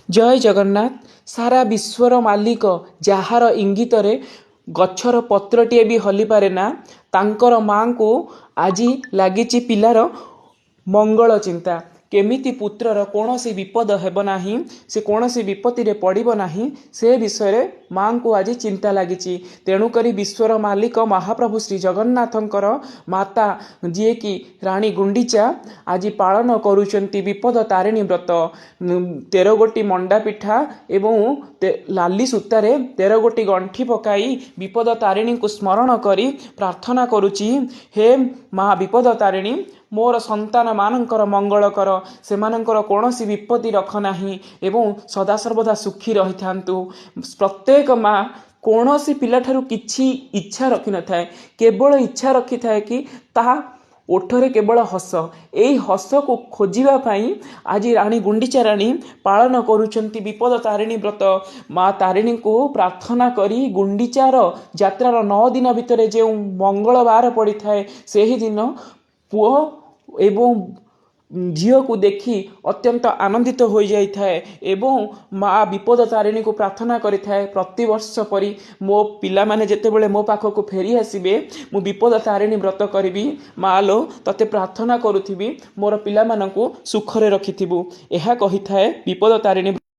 जय जगन्नाथ। सारा विश्वर मालिक जार इंगित गछर पत्रटीए भी हली पारे ना तांकर माँ को आज लगी पिलार मंगल चिंता केमिति पुत्रर कौन सी विपद हेब नाही से कौन सी विपत्ति रे पड़ब नाही से विषय माँ को आज चिंता लगी। तेणुकरी विश्वर मालिक महाप्रभु श्री जगन्नाथंकर माता जी की रानी गुंडीचा आज पालन करुचंती विपद तारिणी व्रत 13 गोटी मंडा पिठा एवं लाली सूतारे 13 गोटी गंठी पकाई विपद तारिणी को स्मरण करी प्रार्थना करुची। हे माँ विपद तारिणी मोर संतान मानकर मंगल कर से कौन सी विपत्ति रख नाही एवं सदा सर्वदा सुखी रही था। प्रत्येक माँ कौन सी पिला ठारू किछि इच्छा रखि न थाए, केवल इच्छा रखि थाए कि ताहा ओठरे केवल हस। यही हस को खोजिबा पाई आज रानी गुंडीचा रानी पालन करुचंती विपद तारिणी व्रत। माँ तारिणी को प्रार्थना करी गुंडीचार यात्रार 9 दिन भितर जो मंगलवार पड़ी थाए सेही दिन पुओ एवं झील को देखी अत्यंत आनंदित हो जाए एवं माँ विपद तारिणी को प्रार्थना करिथाए प्रतिवर्ष परी मो पिला माने जेतेबेले मो पाखक फेरी आसीबे मु विपद तारिणी व्रत करी माँ लो तते प्रार्थना करुथिबी मोर पिला मानकु सुखरे रखिथिबु। एहा कहिथाए विपद तारिणी।